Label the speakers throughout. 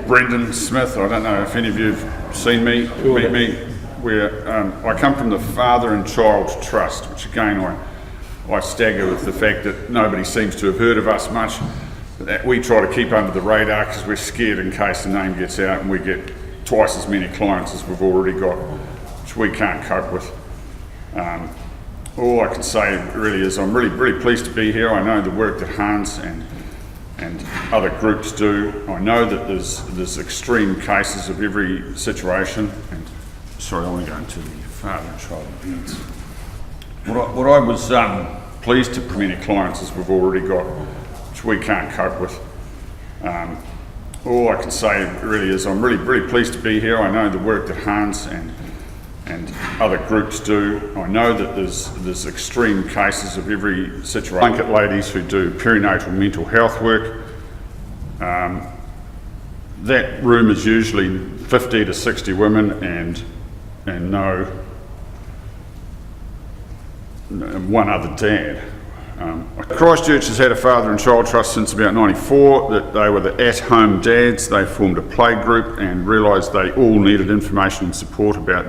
Speaker 1: Brendon Smith. I don't know if any of you have seen me, meet me. I come from the Father and Child Trust, which again I stagger with the fact that nobody seems to have heard of us much. That we try to keep under the radar because we're scared in case the name gets out and we get twice as many clients as we've already got, which we can't cope with. All I can say really is I'm really pleased to be here. I know the work that Hans and other groups do. I know that there's extreme cases of every situation. And sorry, I want to go into the father and child events. What I was pleased to many clients as we've already got, which we can't cope with. All I can say really is I'm really pleased to be here. I know the work that Hans and other groups do. I know that there's extreme cases of every situation. Blanket ladies who do perinatal mental health work. That room is usually 50 to 60 women and no one other dad. Christchurch has had a father and child trust since about '94. That they were the at-home dads. They formed a play group and realised they all needed information and support about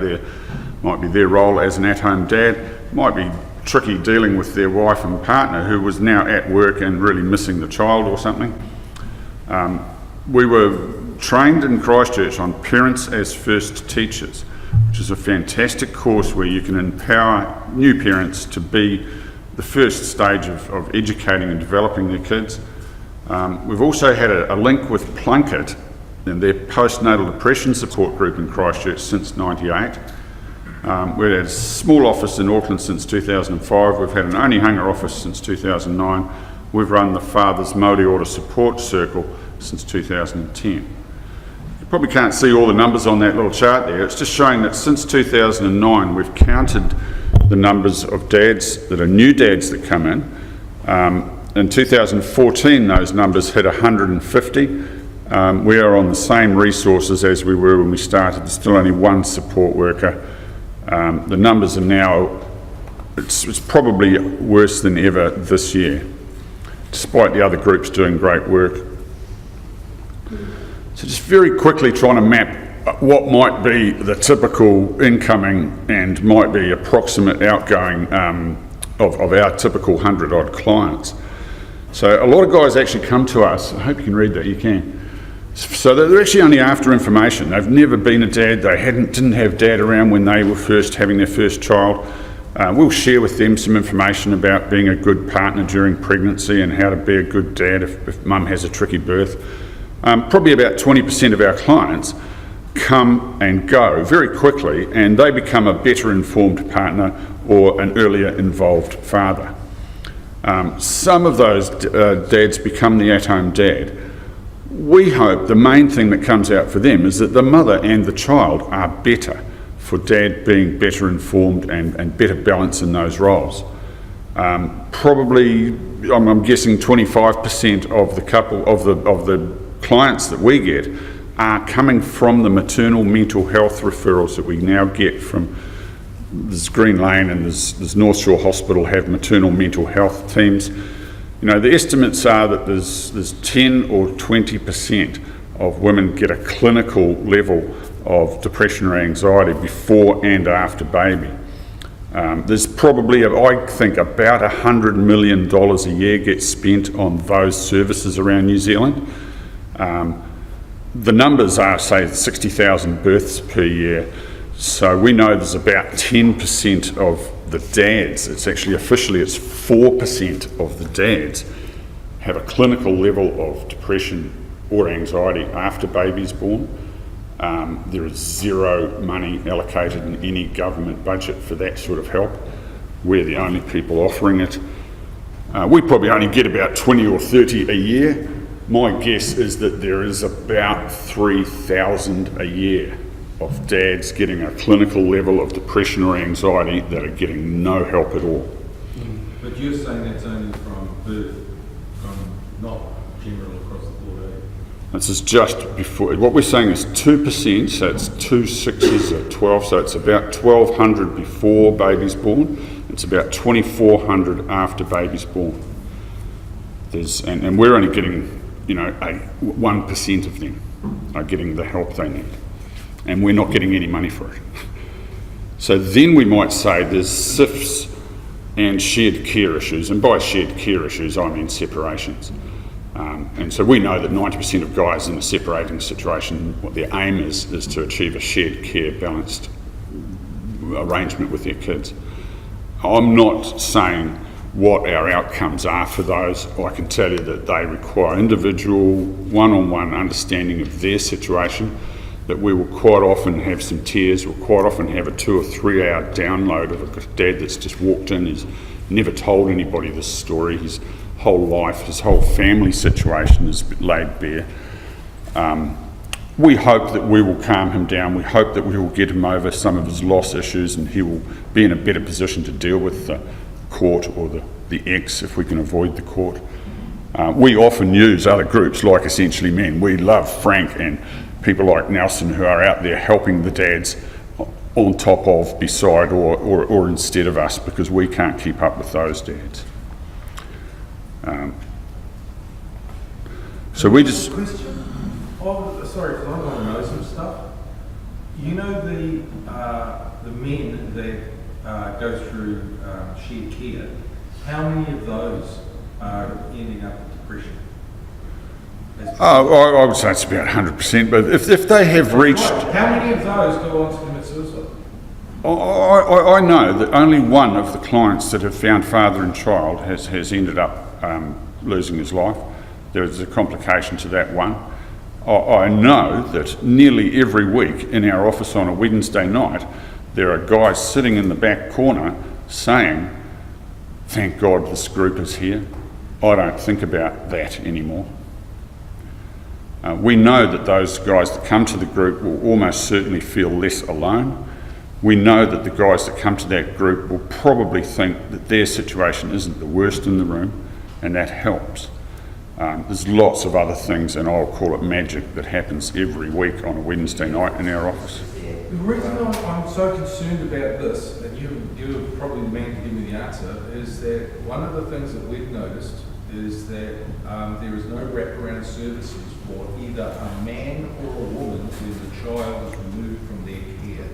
Speaker 1: might be their role as an at-home dad. Might be tricky dealing with their wife and partner who was now at work and really missing the child or something. We were trained in Christchurch on Parents as First Teachers, which is a fantastic course where you can empower new parents to be the first stage of educating and developing their kids. We've also had a link with Plunkett and their postnatal depression support group in Christchurch since '98. We've had a small office in Auckland since 2005. We've had an Onehunga office since 2009. We've run the Fathers Multi-Order Support Circle since 2010. You probably can't see all the numbers on that little chart there. It's just showing that since 2009 we've counted the numbers of dads that are new dads that come in. In 2014 those numbers hit 150. We are on the same resources as we were when we started. There's still only one support worker. The numbers are now, it's probably worse than ever this year, despite the other groups doing great work. So just very quickly trying to map what might be the typical incoming and might be approximate outgoing of our typical 100-odd clients. So a lot of guys actually come to us. I hope you can read that, you can. So they're actually only after information. They've never been a dad. They didn't have dad around when they were first having their first child. We'll share with them some information about being a good partner during pregnancy and how to be a good dad if mum has a tricky birth. Probably about 20% of our clients come and go very quickly, and they become a better informed partner or an earlier involved father. Some of those dads become the at-home dad. We hope the main thing that comes out for them is that the mother and the child are better for dad being better informed and better balance in those roles. Probably, I'm guessing 25% of the couple of the clients that we get are coming from the maternal mental health referrals that we now get from there's Green Lane and there's North Shore Hospital have maternal mental health teams. You know, the estimates are that there's 10 or 20% of women get a clinical level of depression or anxiety before and after baby. There's probably, I think, about $100 million a year gets spent on those services around New Zealand. The numbers are, say, 60,000 births per year. So we know there's about 10% of the dads, it's actually officially it's 4% of the dads have a clinical level of depression or anxiety after baby's born. There is zero money allocated in any government budget for that sort of help. We're the only people offering it. We probably only get about 20 or 30 a year. My guess is that there is about 3,000 a year of dads getting a clinical level of depression or anxiety that are getting no help at all.
Speaker 2: But you're saying that's only from birth, not general across the board, eh?
Speaker 1: This is just before, what we're saying is 2%, so it's 2 6s are 12, so it's about 1,200 before baby's born, it's about 2,400 after baby's born. And we're only getting, 1% of them. are getting the help they need, and we're not getting any money for it. So then we might say there's SIFs and shared care issues, and by shared care issues I mean separations. And so we know that 90% of guys in a separating situation, what their aim is to achieve a shared care balanced arrangement with their kids. I'm not saying what our outcomes are for those. I can tell you that they require individual, one-on-one understanding of their situation, that we will quite often have some tears, we'll quite often have a 2 or 3 hour download of a dad that's just walked in, he's never told anybody this story, his whole life, his whole family situation is laid bare. We hope that we will calm him down, we hope that we will get him over some of his loss issues and he will be in a better position to deal with the court or the ex if we can avoid the court. We often use other groups like Essentially Men. We love Frank and people like Nelson who are out there helping the dads on top of, beside or instead of us, because we can't keep up with those dads. So we just...
Speaker 2: Question. Oh, sorry, because I want to know some stuff. You know the men that go through shared care, how many of those are ending up with depression?
Speaker 1: I would say it's about 100%, but if they have reached...
Speaker 2: How many of those go on to commit suicide?
Speaker 1: I know that only one of the clients that have found father and child has ended up losing his life. There is a complication to that one. I know that nearly every week in our office on a Wednesday night, there are guys sitting in the back corner saying, "Thank God this group is here. I don't think about that anymore." We know that those guys that come to the group will almost certainly feel less alone. We know that the guys that come to that group will probably think that their situation isn't the worst in the room, and that helps. There's lots of other things, and I'll call it magic, that happens every week on a Wednesday night in our office.
Speaker 2: The reason I'm so concerned about this, and you're probably the man to give me the answer, is that one of the things that we've noticed is that there is no wraparound services for either a man or a woman when the child is removed from their care.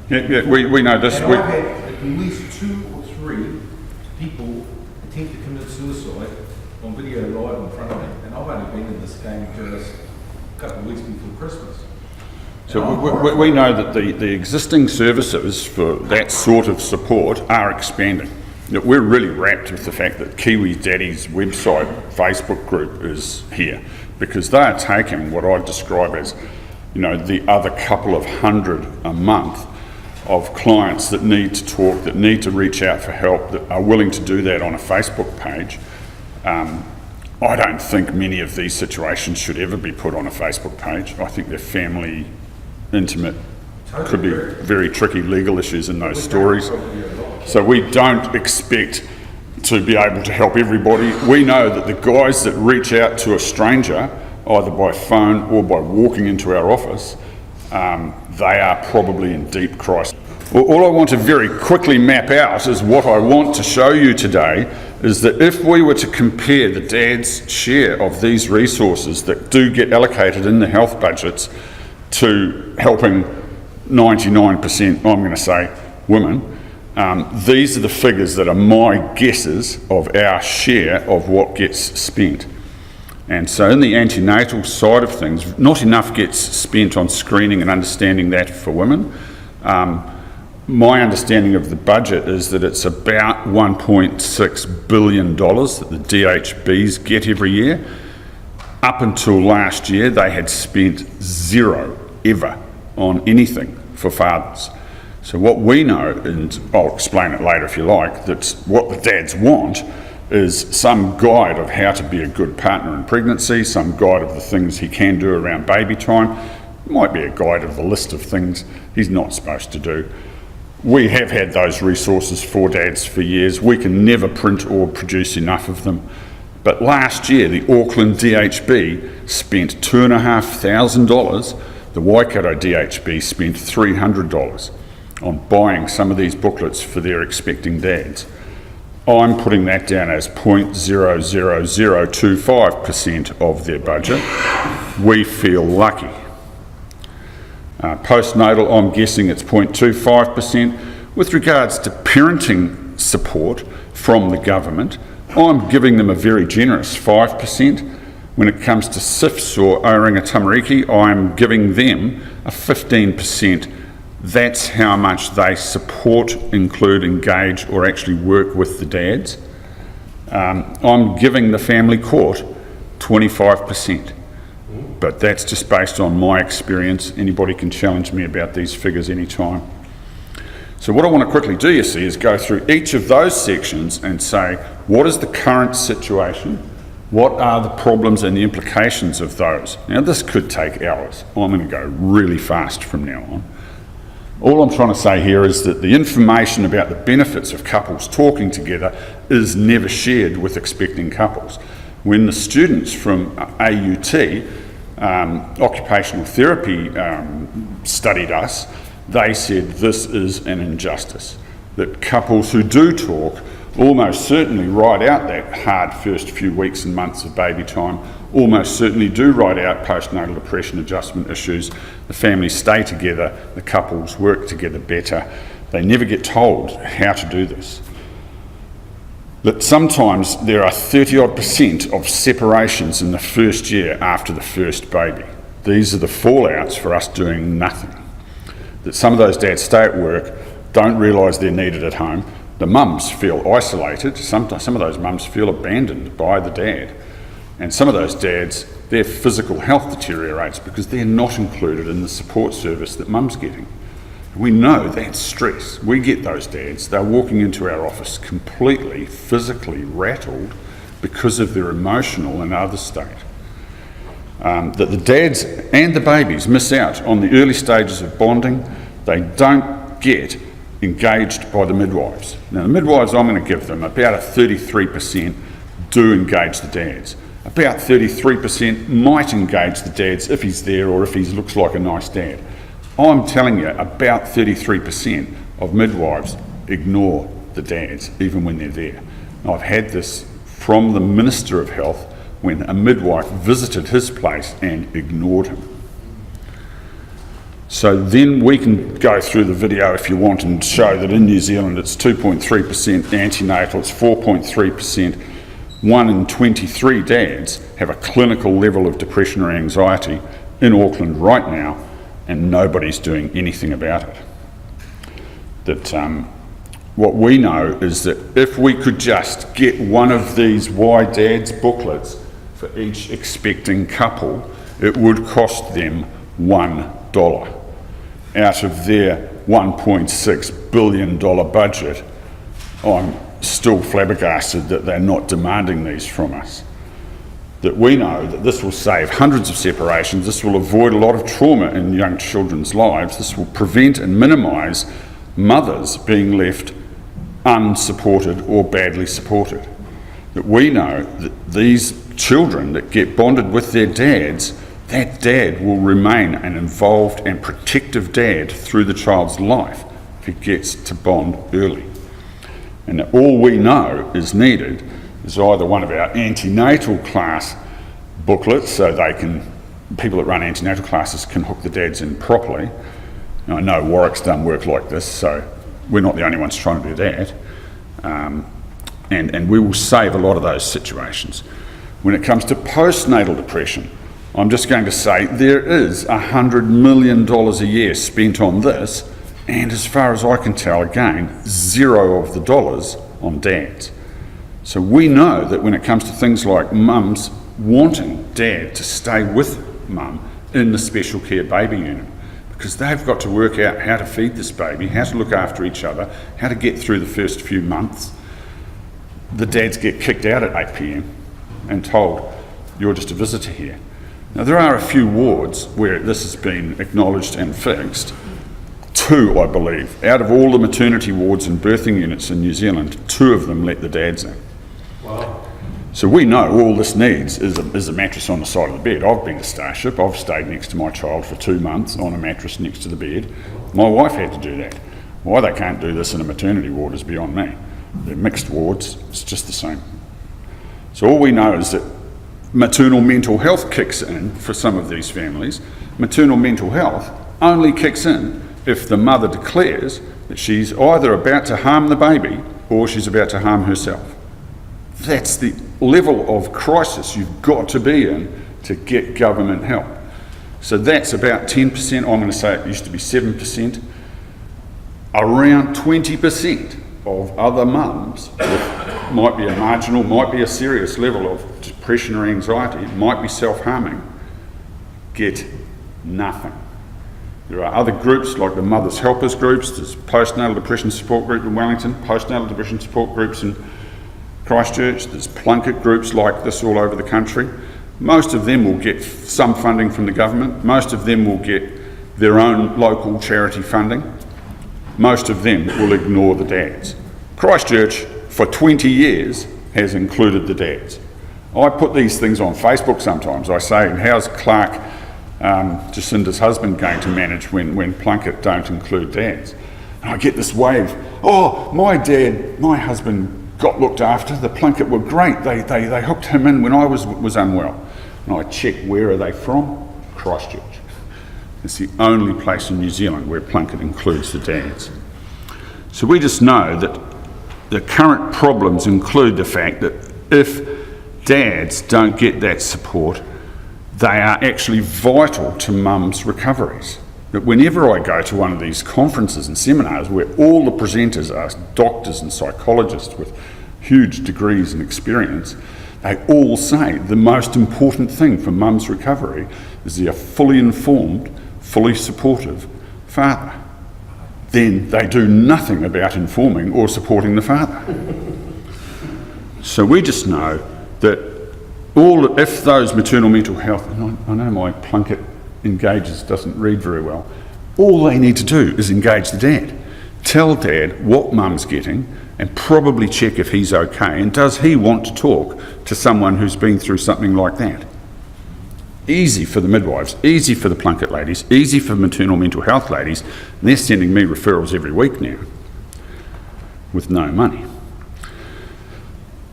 Speaker 1: Yeah, we know this.
Speaker 2: And I've had at least 2 or 3 people attempt to commit suicide on video live in front of me, and I've only been in this game just a couple of weeks before Christmas.
Speaker 1: So we know that the existing services for that sort of support are expanding. We're really rapt with the fact that Kiwi Daddy's website Facebook group is here, because they are taking what I describe as, the other couple of hundred a month of clients that need to talk, that need to reach out for help, that are willing to do that on a Facebook page. I don't think many of these situations should ever be put on a Facebook page. I think they're family, intimate, could be very tricky legal issues in those stories. So we don't expect to be able to help everybody. We know that the guys that reach out to a stranger, either by phone or by walking into our office, they are probably in deep crisis. All I want to very quickly map out is what I want to show you today is that if we were to compare the dad's share of these resources that do get allocated in the health budgets to helping 99%, I'm going to say, women, these are the figures that are my guesses of our share of what gets spent. And so in the antenatal side of things, not enough gets spent on screening and understanding that for women. My understanding of the budget is that it's about $1.6 billion that the DHBs get every year. Up until last year, they had spent zero ever on anything for fathers. So what we know, and I'll explain it later if you like, that's what the dads want is some guide of how to be a good partner in pregnancy, some guide of the things he can do around baby time, might be a guide of the list of things he's not supposed to do. We have had those resources for dads for years. We can never print or produce enough of them. But last year, the Auckland DHB spent $2,500. The Waikato DHB spent $300 on buying some of these booklets for their expecting dads. I'm putting that down as 0.00025% of their budget. We feel lucky. Postnatal, I'm guessing it's 0.25%. With regards to parenting support from the government, I'm giving them a very generous 5%. When it comes to SIFs or Oringa Tamariki, I'm giving them a 15%. That's how much they support, include, engage, or actually work with the dads. I'm giving the family court 25%. But that's just based on my experience. Anybody can challenge me about these figures anytime. So what I want to quickly do, you see, is go through each of those sections and say, what is the current situation? What are the problems and the implications of those? Now, this could take hours. I'm going to go really fast from now on. All I'm trying to say here is that the information about the benefits of couples talking together is never shared with expecting couples. When the students from AUT, occupational therapy, studied us, they said this is an injustice, that couples who do talk almost certainly ride out that hard first few weeks and months of baby time, almost certainly do ride out postnatal depression adjustment issues. The families stay together, the couples work together better. They never get told how to do this. That sometimes there are 30% of separations in the first year after the first baby. These are the fallouts for us doing nothing. That some of those dads stay at work, don't realise they're needed at home. The mums feel isolated. Some of those mums feel abandoned by the dad. And some of those dads, their physical health deteriorates because they're not included in the support service that mum's getting. We know that's stress. We get those dads, they're walking into our office completely physically rattled because of their emotional and other state. That the dads and the babies miss out on the early stages of bonding. They don't get engaged by the midwives. Now, the midwives, I'm going to give them about a 33% do engage the dads. About 33% might engage the dads if he's there or if he looks like a nice dad. I'm telling you, about 33% of midwives ignore the dads, even when they're there. And I've had this from the Minister of Health when a midwife visited his place and ignored him. So then we can go through the video if you want and show that in New Zealand it's 2.3% antenatal, it's 4.3%. 1 in 23 dads have a clinical level of depression or anxiety in Auckland right now, and nobody's doing anything about it. That what we know is that if we could just get one of these Why Dads booklets for each expecting couple, it would cost them $1 out of their $1.6 billion budget. I'm still flabbergasted that they're not demanding these from us. That we know that this will save hundreds of separations, this will avoid a lot of trauma in young children's lives, this will prevent and minimise mothers being left unsupported or badly supported. That we know that these children that get bonded with their dads, that dad will remain an involved and protective dad through the child's life if he gets to bond early. And that all we know is needed is either one of our antenatal class booklets, so people that run antenatal classes can hook the dads in properly. Now, I know Warwick's done work like this, so we're not the only ones trying to do that. And we will save a lot of those situations. When it comes to postnatal depression, I'm just going to say there is $100 million a year spent on this, and as far as I can tell, again, zero of the dollars on dads. So we know that when it comes to things like mums wanting dad to stay with mum in the special care baby unit, because they've got to work out how to feed this baby, how to look after each other, how to get through the first few months. The dads get kicked out at 8 p.m. and told, you're just a visitor here. Now, there are a few wards where this has been acknowledged and fixed. 2, I believe, out of all the maternity wards and birthing units in New Zealand, 2 of them let the dads in.
Speaker 2: Wow.
Speaker 1: So we know all this needs is a mattress on the side of the bed. I've been to Starship, I've stayed next to my child for 2 months on a mattress next to the bed. My wife had to do that. Why they can't do this in a maternity ward is beyond me. They're mixed wards, it's just the same. So all we know is that maternal mental health kicks in for some of these families. Maternal mental health only kicks in if the mother declares that she's either about to harm the baby or she's about to harm herself. That's the level of crisis you've got to be in to get government help. So that's about 10%. I'm going to say it used to be 7%. Around 20% of other mums with, might be a marginal, might be a serious level of depression or anxiety, might be self-harming, get nothing. There are other groups like the Mothers Helpers groups, there's postnatal depression support group in Wellington, postnatal depression support groups in Christchurch, there's Plunket groups like this all over the country. Most of them will get some funding from the government, most of them will get their own local charity funding, most of them will ignore the dads. Christchurch for 20 years has included the dads. I put these things on Facebook sometimes. I say, how's Clark, Jacinda's husband, going to manage when Plunket don't include dads? And I get this wave, oh, my dad, my husband got looked after, the Plunket were great, they hooked him in when I was unwell. And I check, where are they from? Christchurch. It's the only place in New Zealand where Plunket includes the dads. So we just know that the current problems include the fact that if dads don't get that support, they are actually vital to mums' recoveries. That whenever I go to one of these conferences and seminars where all the presenters are doctors and psychologists with huge degrees and experience, they all say the most important thing for mum's recovery is they're fully informed, fully supportive father. Then they do nothing about informing or supporting the father. So we just know that if those maternal mental health, and I know my Plunket engages doesn't read very well, all they need to do is engage the dad. Tell dad what mum's getting and probably check if he's okay and does he want to talk to someone who's been through something like that. Easy for the midwives, easy for the Plunket ladies, easy for maternal mental health ladies, and they're sending me referrals every week now with no money.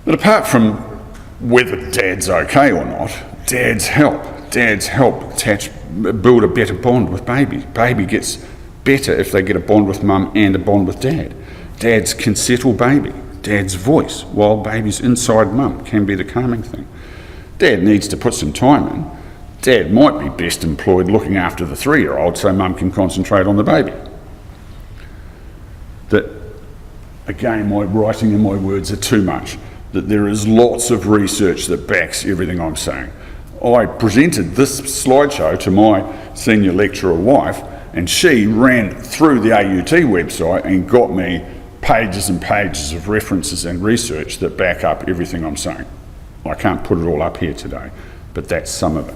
Speaker 1: But apart from whether dad's okay or not, dads help build a better bond with baby. Baby gets better if they get a bond with mum and a bond with dad. Dads can settle baby. Dad's voice while baby's inside mum can be the calming thing. Dad needs to put some time in. Dad might be best employed looking after the 3-year-old so mum can concentrate on the baby. That, again, my writing and my words are too much. That there is lots of research that backs everything I'm saying. I presented this slideshow to my senior lecturer wife and she ran through the AUT website and got me pages and pages of references and research that back up everything I'm saying. I can't put it all up here today, but that's some of it.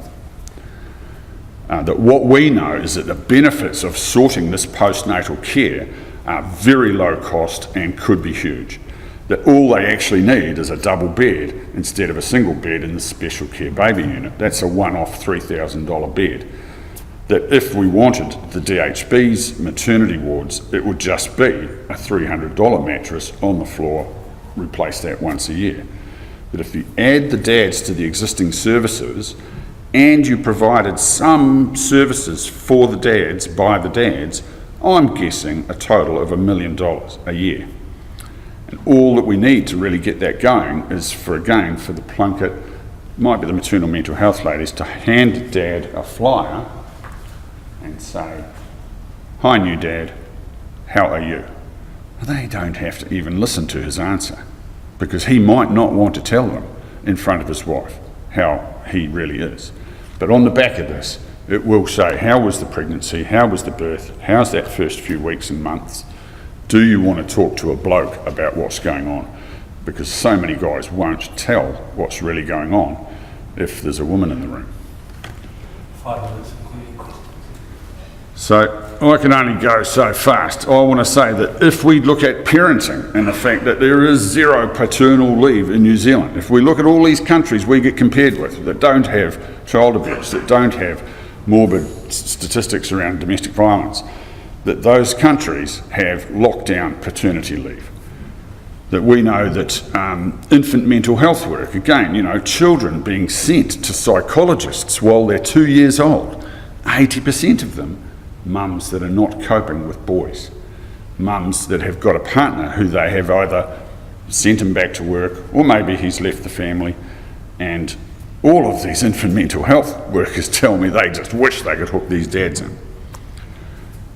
Speaker 1: That what we know is that the benefits of sorting this postnatal care are very low cost and could be huge. That all they actually need is a double bed instead of a single bed in the special care baby unit. That's a one-off $3,000 bed. That if we wanted the DHB's maternity wards, it would just be a $300 mattress on the floor, replace that once a year. But if you add the dads to the existing services and you provided some services for the dads by the dads, I'm guessing a total of $1 million a year. And all that we need to really get that going is for the Plunket, might be the maternal mental health ladies, to hand dad a flyer and say, "Hi new dad, how are you?" They don't have to even listen to his answer because he might not want to tell them in front of his wife how he really is. But on the back of this, it will say, how was the pregnancy, how was the birth, how's that first few weeks and months? Do you want to talk to a bloke about what's going on? Because so many guys won't tell what's really going on if there's a woman in the room.
Speaker 3: 5 minutes, including questions.
Speaker 1: So I can only go so fast. I want to say that if we look at parenting and the fact that there is zero paternal leave in New Zealand, if we look at all these countries we get compared with that don't have child abuse, that don't have morbid statistics around domestic violence, that those countries have lockdown paternity leave. That we know that infant mental health work, again, you know, children being sent to psychologists while they're 2 years old, 80% of them, mums that are not coping with boys. Mums that have got a partner who they have either sent him back to work or maybe he's left the family, and all of these infant mental health workers tell me they just wish they could hook these dads in.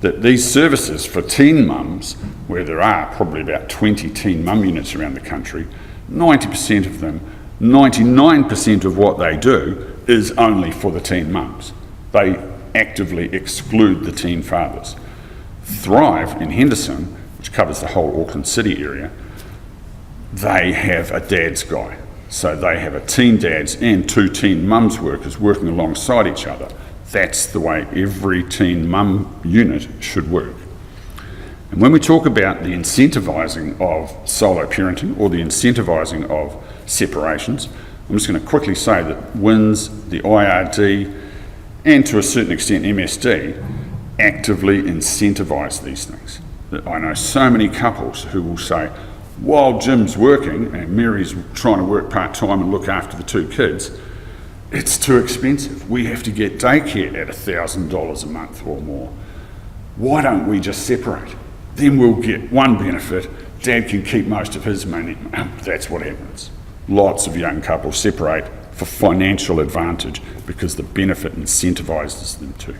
Speaker 1: That these services for teen mums, where there are probably about 20 teen mum units around the country, 90% of them, 99% of what they do is only for the teen mums. They actively exclude the teen fathers. Thrive in Henderson, which covers the whole Auckland City area, they have a dad's guy. So they have a teen dads and 2 teen mums workers working alongside each other. That's the way every teen mum unit should work. And when we talk about the incentivising of solo parenting or the incentivising of separations, I'm just going to quickly say that WINS, the IRD, and to a certain extent MSD, actively incentivise these things. That I know so many couples who will say, while Jim's working and Mary's trying to work part-time and look after the 2 kids, it's too expensive. We have to get daycare at $1,000 a month or more. Why don't we just separate? Then we'll get one benefit, Dad can keep most of his money. That's what happens. Lots of young couples separate for financial advantage because the benefit incentivises them to.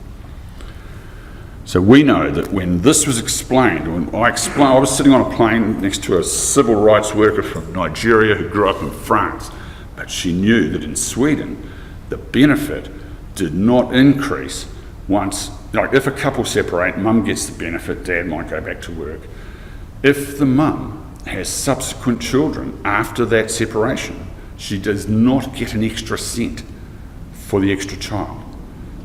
Speaker 1: So we know that when this was explained, I was sitting on a plane next to a civil rights worker from Nigeria who grew up in France, but she knew that in Sweden, the benefit did not increase once, like if a couple separate, mum gets the benefit, dad might go back to work. If the mum has subsequent children after that separation, she does not get an extra cent for the extra child.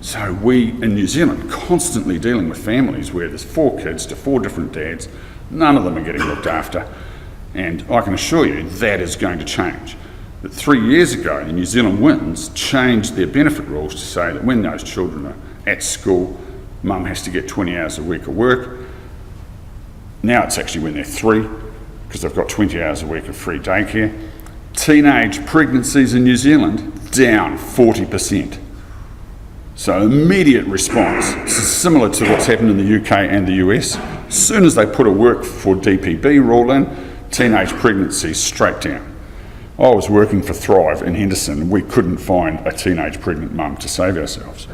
Speaker 1: So we, in New Zealand, constantly dealing with families where there's 4 kids to 4 different dads, none of them are getting looked after, and I can assure you that is going to change. But 3 years ago, the New Zealand WINS changed their benefit rules to say that when those children are at school, mum has to get 20 hours a week of work. Now it's actually when they're 3, because they've got 20 hours a week of free daycare. Teenage pregnancies in New Zealand, down 40%. So immediate response. This is similar to what's happened in the UK and the US. As soon as they put a work for DPB rule in, teenage pregnancies straight down. I was working for Thrive in Henderson and we couldn't find a teenage pregnant mum to save ourselves.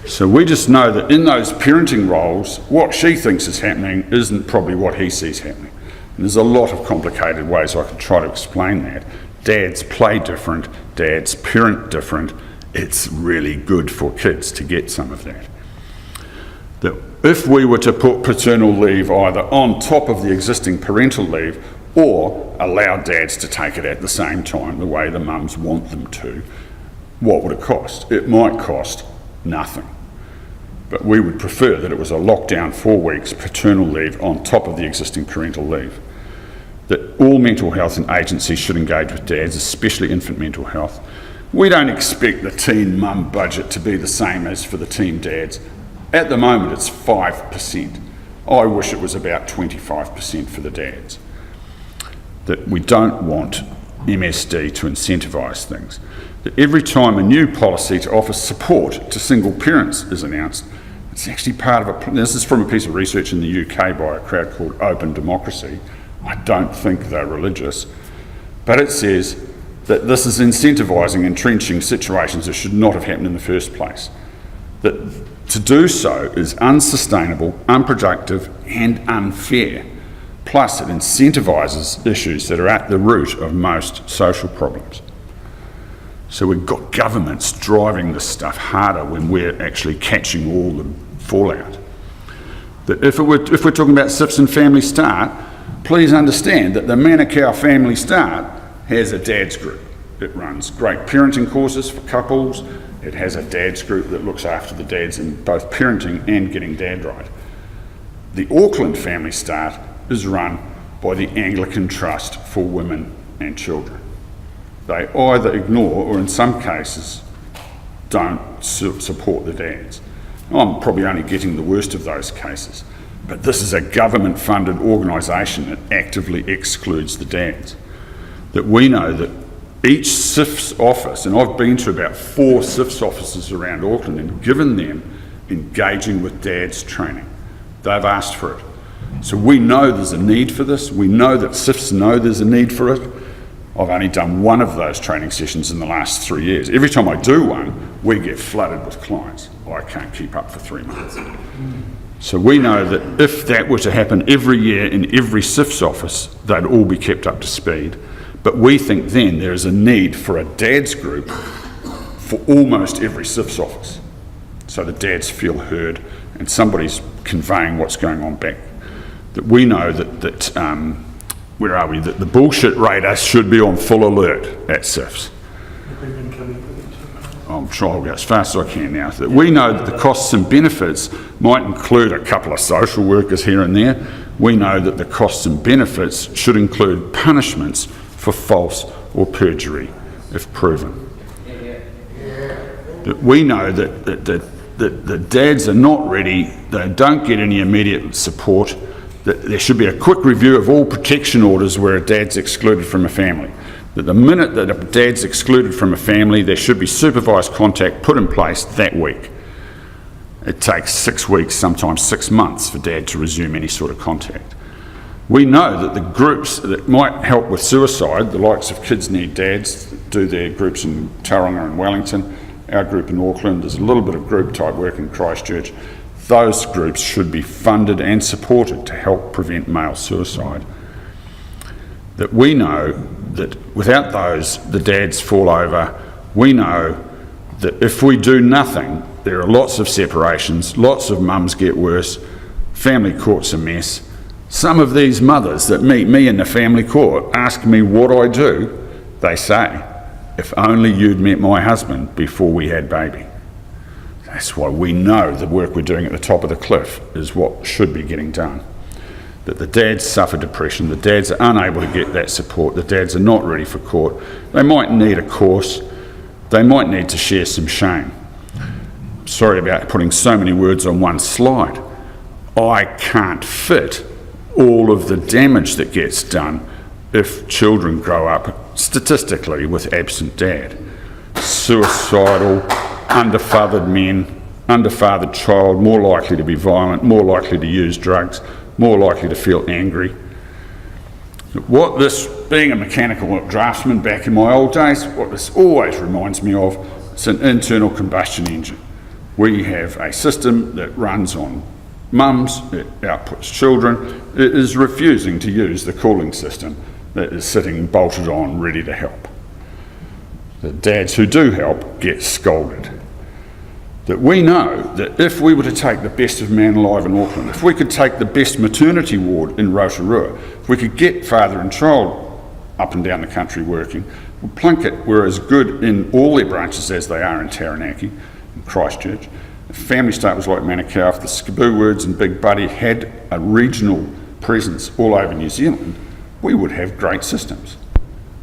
Speaker 1: So we just know that in those parenting roles, what she thinks is happening isn't probably what he sees happening. And there's a lot of complicated ways I can try to explain that. Dads play different, dads parent different. It's really good for kids to get some of that. That if we were to put paternal leave either on top of the existing parental leave or allow dads to take it at the same time, the way the mums want them to, what would it cost? It might cost nothing. But we would prefer that it was a lockdown 4 weeks paternal leave on top of the existing parental leave. That all mental health and agencies should engage with dads, especially infant mental health. We don't expect the teen mum budget to be the same as for the teen dads. At the moment it's 5%. I wish it was about 25% for the dads. That we don't want MSD to incentivise things. That every time a new policy to offer support to single parents is announced, it's actually part of a, this is from a piece of research in the UK by a crowd called Open Democracy. I don't think they're religious, but it says that this is incentivising entrenching situations that should not have happened in the first place. That to do so is unsustainable, unproductive and unfair. Plus it incentivises issues that are at the root of most social problems. So we've got governments driving this stuff harder when we're actually catching all the fallout. That if we're talking about SIFs and Family Start, please understand that the Manukau Family Start has a dad's group. It runs great parenting courses for couples. It has a dad's group that looks after the dads in both parenting and getting dad right. The Auckland Family Start is run by the Anglican Trust for Women and Children. They either ignore or in some cases don't support the dads. I'm probably only getting the worst of those cases, But this is a government-funded organisation that actively excludes the dads. That we know that each SIF's office, and I've been to about 4 SIF's offices around Auckland and given them engaging with dads training. They've asked for it. So we know there's a need for this. We know that SIFs know there's a need for it. I've only done one of those training sessions in the last 3 years. Every time I do one, we get flooded with clients. I can't keep up for 3 months. So we know that if that were to happen every year in every SIF's office, they'd all be kept up to speed. But we think then there is a need for a dads group for almost every SIF's office. So the dads feel heard and somebody's conveying what's going on back. That we know that where are we? That the bullshit radar should be on full alert at SIFs. I'm trying to go as fast as I can now. That we know that the costs and benefits might include a couple of social workers here and there. We know that the costs and benefits should include punishments for false or perjury if proven. That we know that the dads are not ready, they don't get any immediate support, that there should be a quick review of all protection orders where a dad's excluded from a family. That the minute that a dad's excluded from a family, there should be supervised contact put in place that week. It takes 6 weeks, sometimes 6 months for dad to resume any sort of contact. We know that the groups that might help with suicide, the likes of Kids Need Dads, do their groups in Tauranga and Wellington, our group in Auckland, there's a little bit of group type work in Christchurch. Those groups should be funded and supported to help prevent male suicide. That we know that without those, the dads fall over. We know that if we do nothing, there are lots of separations, lots of mums get worse, family court's a mess. Some of these mothers that meet me in the family court ask me what I do. They say, if only you'd met my husband before we had baby. That's why we know the work we're doing at the top of the cliff is what should be getting done. That the dads suffer depression, the dads are unable to get that support, the dads are not ready for court. They might need a course, they might need to share some shame. Sorry about putting so many words on one slide. I can't fit all of the damage that gets done if children grow up statistically with absent dad. Suicidal, underfathered men, underfathered child, more likely to be violent, more likely to use drugs, more likely to feel angry. What this, being a mechanical draftsman back in my old days, what this always reminds me of, it's an internal combustion engine. We have a system that runs on mums, it outputs children, it is refusing to use the cooling system that is sitting bolted on, ready to help. The dads who do help get scolded. That we know that if we were to take the best of man alive in Auckland, if we could take the best maternity ward in Rotorua, if we could get father and child up and down the country working, Plunket were as good in all their branches as they are in Taranaki, in Christchurch. If Family Start was like Manukau, if the Skaboo Words and Big Buddy had a regional presence all over New Zealand, we would have great systems.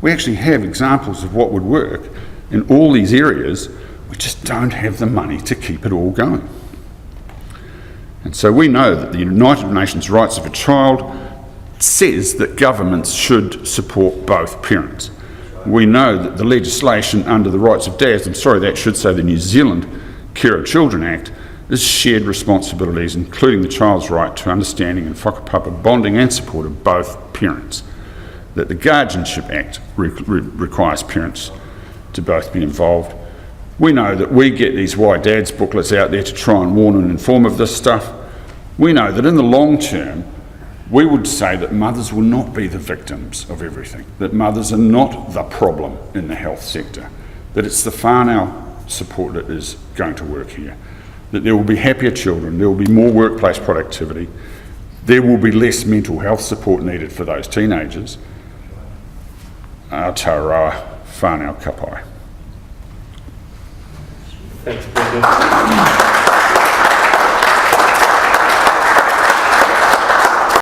Speaker 1: We actually have examples of what would work in all these areas. We just don't have the money to keep it all going. And so we know that the United Nations Rights of a Child says that governments should support both parents. We know that the legislation under the Rights of Dads, that should say the New Zealand Care of Children Act, is shared responsibilities, including the child's right to understanding and whakapapa bonding and support of both parents. That the Guardianship Act requires parents to both be involved. We know that we get these Why Dads booklets out there to try and warn and inform of this stuff. We know that in the long term, we would say that mothers will not be the victims of everything, that mothers are not the problem in the health sector, that it's the whānau support that is going to work here, that there will be happier children, there will be more workplace productivity, there will be less mental health support needed for those teenagers. Aotearoa, whānau ka pai.
Speaker 3: Thanks, Brendon.